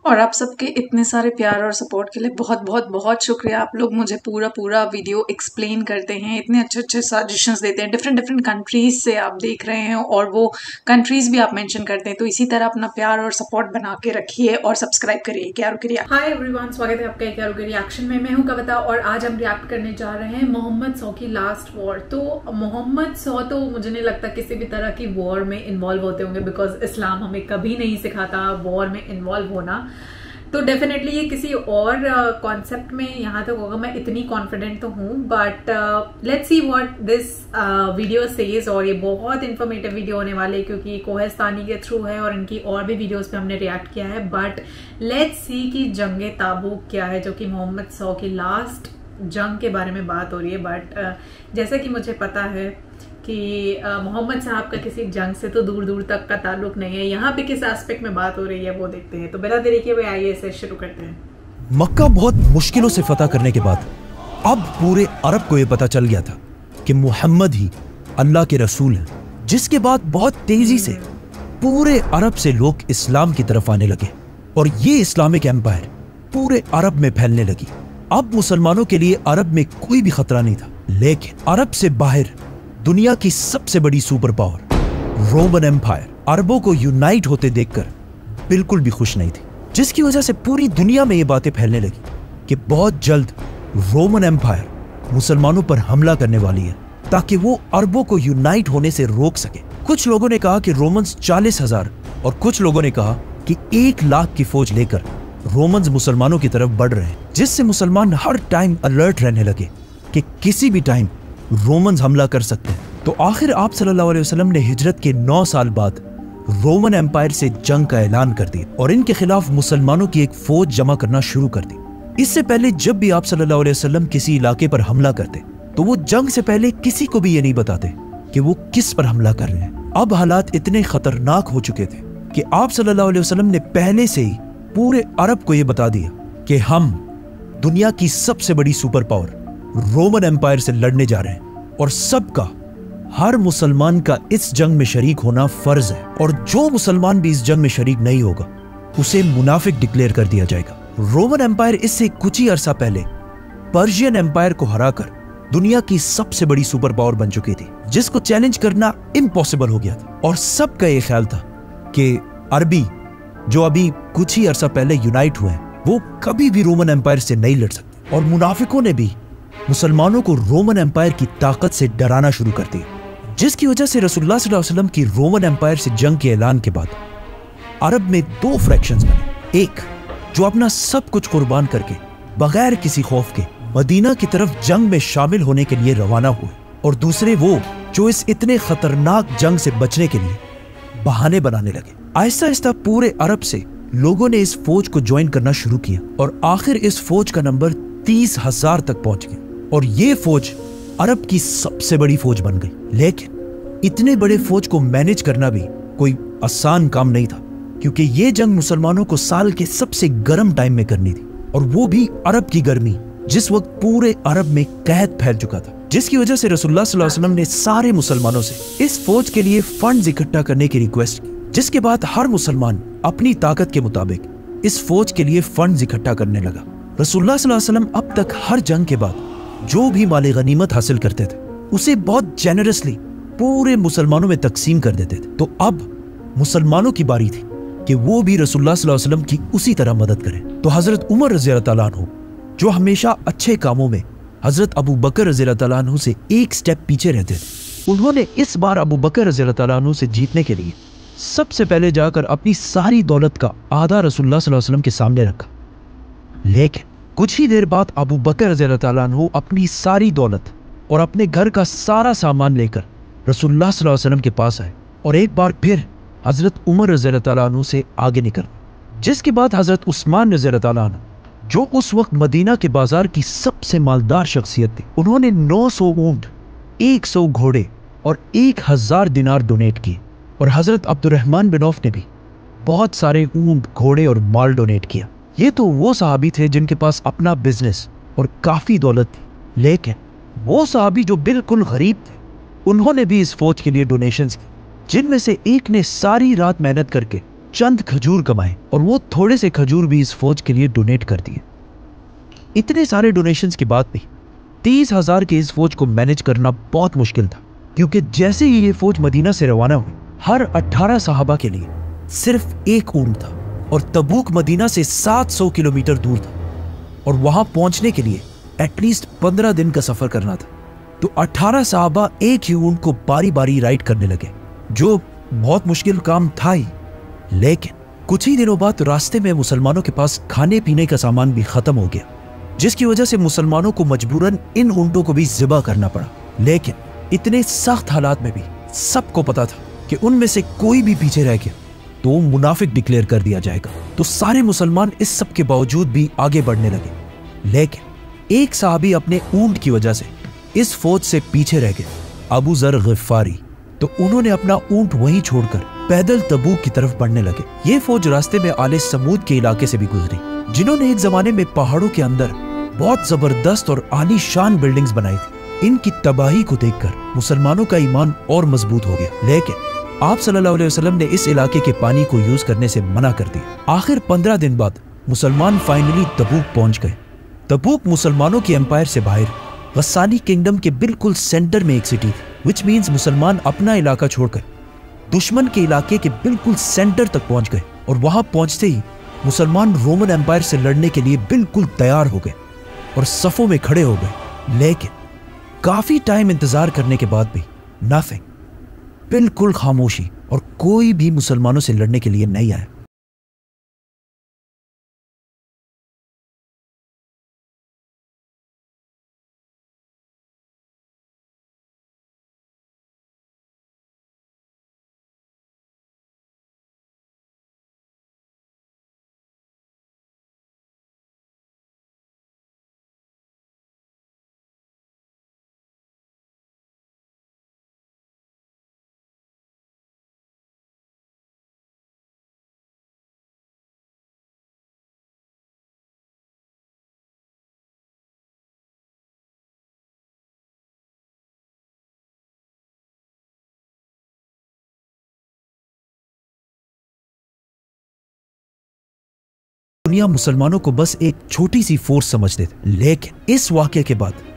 और आप सबके इतने सारे प्यार और सपोर्ट के लिए बहुत बहुत बहुत शुक्रिया। आप लोग मुझे पूरा पूरा वीडियो एक्सप्लेन करते हैं, इतने अच्छे अच्छे सजेशंस देते हैं। डिफरेंट डिफरेंट कंट्रीज से आप देख रहे हैं और वो कंट्रीज भी आप मेंशन करते हैं। तो इसी तरह अपना प्यार और सपोर्ट बना के रखिए और सब्सक्राइब करिए क्यारू के रिएक्शन। हाय एवरीवन, स्वागत है आपका क्यारू के रिएक्शन में। मैं हूं कविता और आज हम रिएक्ट करने जा रहे हैं मोहम्मद सौ की लास्ट वॉर। तो मोहम्मद सौ तो मुझे नहीं लगता किसी भी तरह की वॉर में इन्वॉल्व होते होंगे, बिकॉज इस्लाम हमें कभी नहीं सिखाता वॉर में इन्वॉल्व होना। तो डेफिनेटली ये किसी और कॉन्सेप्ट में यहाँ तक होगा, मैं इतनी कॉन्फिडेंट तो हूँ। But let's see what this video says. और ये बहुत इन्फॉर्मेटिव वीडियो होने वाले क्योंकि कोहस्तानी के थ्रू है और इनकी और भी वीडियोस पे हमने रिएक्ट किया है। बट लेट्स सी कि जंगे ताबूक क्या है, जो कि मोहम्मद सौ की लास्ट जंग के बारे में बात हो रही है। बट जैसा कि मुझे पता है कि मोहम्मद साहब का किसी जंग से तो दूर दूर तक का ताल्लुक नहीं है। यहाँ पे किस एस्पेक्ट में बात हो रही है वो देखते हैं। तो बिना देरी के भाई आइए इसे शुरू करते हैं। मक्का बहुत मुश्किलों से फतह करने के बाद अब पूरे अरब को यह पता चल गया था कि मुहम्मद ही अल्लाह के रसूल हैं, जिसके बाद बहुत तेजी से पूरे अरब से लोग इस्लाम की तरफ आने लगे और ये इस्लामिक एम्पायर पूरे अरब में फैलने लगी। अब मुसलमानों के लिए अरब में कोई भी खतरा नहीं था, लेकिन अरब से बाहर दुनिया की सबसे बड़ी सुपर पावर रोमन एम्पायर अरबों को यूनाइट होते देखकर बिल्कुल भी खुश नहीं थी, जिसकी वजह से पूरी दुनिया में ये बातें फैलने लगी कि बहुत जल्द रोमन एम्पायर मुसलमानों पर हमला करने वाली है ताकि वो अरबों को यूनाइट होने से रोक सके। कुछ लोगों ने कहा कि रोमन्स 40,000 और कुछ लोगों ने कहा कि 1 लाख की फौज लेकर रोमन्स मुसलमानों की तरफ बढ़ रहे हैं, जिससे मुसलमान हर टाइम अलर्ट रहने लगे कि किसी भी टाइम रोमन्स हमला कर सकते हैं। तो आखिर आप सल्लल्लाहु अलैहि वसल्लम ने हिजरत के 9 साल बाद रोमन एम्पायर से जंग का ऐलान कर दिया और इनके खिलाफ मुसलमानों की एक फौज जमा करना शुरू कर दी। इससे पहले जब भी आप सल्लल्लाहु अलैहि वसल्लम किसी इलाके पर हमला करते तो वो जंग से पहले किसी को भी ये नहीं बताते कि वो किस पर हमला कर रहे हैं। अब हालात इतने खतरनाक हो चुके थे कि आप सल्लल्लाहु अलैहि वसल्लम ने पहले से ही पूरे अरब को यह बता दिया कि हम दुनिया की सबसे बड़ी सुपर पावर रोमन एम्पायर से लड़ने जा रहे हैं और सबका, हर मुसलमान का इस जंग में शरीक होना फर्ज है और जो मुसलमान भी इस जंग में शरीक नहीं होगा उसे मुनाफिक डिक्लेयर कर दिया जाएगा। रोमन एम्पायर इससे कुछ ही अरसा पहले पर्शियन एम्पायर को हराकर दुनिया की सबसे बड़ी सुपर पावर बन चुकी थी, जिसको चैलेंज करना इम्पॉसिबल हो गया था। और सबका यह ख्याल था कि अरबी जो अभी कुछ ही अरसा पहले यूनाइट हुए हैं वो कभी भी रोमन एम्पायर से नहीं लड़ सकते। और मुनाफिकों ने भी मुसलमानों को रोमन एम्पायर की ताकत से डराना शुरू कर दिया, जिसकी वजह से रसूलुल्लाह सल्लल्लाहु अलैहि वसल्लम की रोमन एम्पायर से जंग के ऐलान के बाद अरब में 2 फ्रैक्शंस बने। एक जो अपना सब कुछ कुर्बान करके बगैर किसी खौफ के मदीना की तरफ जंग में शामिल होने के लिए रवाना हुए, और दूसरे वो जो इस इतने खतरनाक जंग से बचने के लिए बहाने बनाने लगे। आहिस्ता आहिस्ता पूरे अरब से लोगों ने इस फौज को ज्वाइन करना शुरू किया और आखिर इस फौज का नंबर 30,000 तक पहुंच गया और ये फौज अरब की सबसे बड़ी फौज बन गई। लेकिन इतने बड़े फौज को मैनेज करना भी कोई आसान काम नहीं था, क्योंकि ये जंग मुसलमानों को साल के सबसे गर्म टाइम में करनी थी, और वो भी अरब की गर्मी, जिस वक्त पूरे अरब में कहत फैल चुका था, जिसकी वजह से रसूलुल्लाह सल्लल्लाहु अलैहि वसल्लम ने सारे मुसलमानों से इस फौज के लिए फंड्स इकट्ठा करने की रिक्वेस्ट की, जिसके बाद हर मुसलमान अपनी ताकत के मुताबिक इस फौज के लिए फंड्स इकट्ठा करने लगा। रसूलुल्लाह सल्लल्लाहु अलैहि वसल्लम अब तक हर जंग के बाद जो भी माले गनीमत हासिल करते थे उसे बहुत जेनरसली पूरे मुसलमानों में तकसीम कर देते थे। तो अब मुसलमानों की बारी थी कि वो भी रसूलुल्लाह सल्लल्लाहु अलैहि वसल्लम की उसी तरह मदद करें। तो हजरत उमर रज़ी अल्लाह तआला अन्हु, जो हमेशा अच्छे कामों में हजरत अबू बकर रज़ी अल्लाह तआला अन्हु से एक स्टेप पीछे रहते थे, उन्होंने इस बार अबू बकर रज़ी अल्लाह तआला अन्हु से जीतने के लिए सबसे पहले जाकर अपनी सारी दौलत का आधा रसूलुल्लाह सल्लल्लाहु अलैहि वसल्लम के सामने रखा। लेकिन कुछ ही देर बाद अबू बकर रज़ी अल्लाह तआला अन्हु अपनी सारी दौलत और अपने घर का सारा सामान लेकर रसूलुल्लाह सल्लल्लाहु अलैहि वसल्लम के पास आए और एक बार फिर हजरत उमर रज़ी अल्लाह तआला अन्हु से आगे निकल, जिसके बाद हजरत उस्मान रज़ी अल्लाह तआला अन्हु, जो उस वक्त मदीना के बाजार की सबसे मालदार शख्सियत थी, उन्होंने 900 ऊंट, 100 घोड़े और 1000 दिनार डोनेट किए। और हजरत अब्दुर्रहमान बिन औफ ने भी बहुत सारे ऊंट, घोड़े और माल डोनेट किया। ये तो वो सहाबी थे जिनके पास अपना बिजनेस और काफी दौलत थी, लेकिन वो सहाबी जो बिल्कुल गरीब थे, उन्होंने भी इस फौज के लिए डोनेशंस की, जिनमें से एक ने सारी रात मेहनत करके चंद खजूर कमाए और वो थोड़े से खजूर भी इस फौज के लिए डोनेट कर दिए। इतने सारे डोनेशंस के बाद भी 30,000 की इस फौज को मैनेज करना बहुत मुश्किल था, क्योंकि जैसे ही ये फौज मदीना से रवाना हुई, हर 18 सहाबा के लिए सिर्फ एक ऊंट था और तबूक मदीना से 700 किलोमीटर दूर था और वहां पहुंचने के लिए एटलीस्ट 15 दिन का सफर करना था। तो 18 सहाबा एक ही ऊंट को बारी बारी राइड करने लगे, जो बहुत मुश्किल काम था ही। लेकिन कुछ ही दिनों बाद रास्ते में मुसलमानों के पास खाने पीने का सामान भी खत्म हो गया, जिसकी वजह से मुसलमानों को मजबूरन इन ऊंटों को भी ज़िबा करना पड़ा। लेकिन इतने सख्त हालात में भी सबको पता था कि उनमें से कोई भी पीछे रह गया तो मुनाफिक डिक्लेयर कर दिया जाएगा। तो सारे मुसलमान इस सब के बावजूद भी आगे बढ़ने लगे। लेकिन एक साहबी अपने ऊंट की वजह से इस फौज से पीछे रह गए, अबू ज़र ग़िफ़ारी। तो उन्होंने अपना ऊंट वहीं छोड़कर पैदल तबूक की तरफ बढ़ने लगे। ये फौज रास्ते में आले समूद के इलाके से भी गुजरी, जिन्होंने एक जमाने में पहाड़ों के अंदर बहुत जबरदस्त और आलीशान बिल्डिंग्स बनाई थी। इनकी तबाही को देखकर मुसलमानों का ईमान और मजबूत हो गया। लेकिन आप सल्लल्लाहु अलैहि वसल्लम ने इस इलाके के पानी को यूज करने से मना कर दिया। आखिर 15 दिन बाद मुसलमान फाइनली तबूक पहुंच गए। तबूक मुसलमानों के एम्पायर से बाहर गस्सानी किंगडम के बिल्कुल सेंटर में एक सिटी थी, विच मीन्स मुसलमान अपना इलाका छोड़कर दुश्मन के इलाके के बिल्कुल सेंटर तक पहुंच गए। और वहां पहुंचते ही मुसलमान रोमन एम्पायर से लड़ने के लिए बिल्कुल तैयार हो गए और सफों में खड़े हो गए। लेकिन काफी टाइम इंतजार करने के बाद भी नथिंग, बिल्कुल खामोशी, और कोई भी मुसलमानों से लड़ने के लिए नहीं आया। दुनिया मुसलमानों को बस एक छोटी सी फोर्स समझते थे। लेकिन इस वाकये के बाद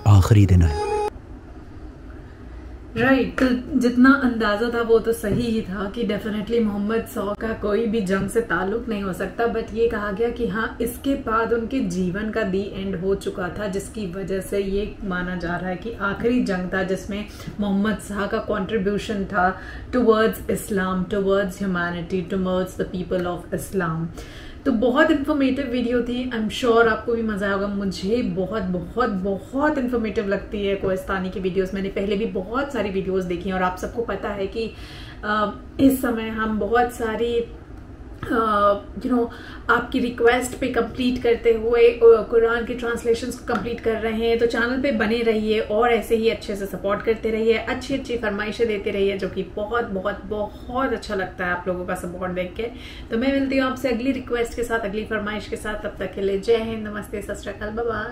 आखिरी दिन है। राइट, तो जितना अंदाजा था वो तो सही ही था कि डेफिनेटली मोहम्मद सौ का कोई भी जंग से ताल्लुक नहीं हो सकता। बट ये कहा गया कि हाँ, इसके बाद उनके जीवन का दी एंड हो चुका था, जिसकी वजह से ये माना जा रहा है कि आखिरी जंग था जिसमें मोहम्मद शाह का कंट्रीब्यूशन था towards Islam, towards humanity, towards the people of Islam. तो बहुत इन्फॉर्मेटिव वीडियो थी। आई एम श्योर आपको भी मजा आएगा। मुझे बहुत बहुत बहुत इन्फॉर्मेटिव लगती है कोहिस्तानी की वीडियोस। मैंने पहले भी बहुत सारी वीडियोस देखी हैं और आप सबको पता है कि इस समय हम बहुत सारी आपकी रिक्वेस्ट पे कंप्लीट करते हुए कुरान की ट्रांसलेशंस को कंप्लीट कर रहे हैं। तो चैनल पे बने रहिए और ऐसे ही अच्छे से सपोर्ट करते रहिए, अच्छी अच्छी फरमाइशें देते रहिए, जो कि बहुत बहुत बहुत अच्छा लगता है आप लोगों का सपोर्ट देख के। तो मैं मिलती हूँ आपसे अगली रिक्वेस्ट के साथ, अगली फरमाइश के साथ। तब तक के लिए जय हिंद, नमस्ते, सत श्री अकाल, बाय बाय।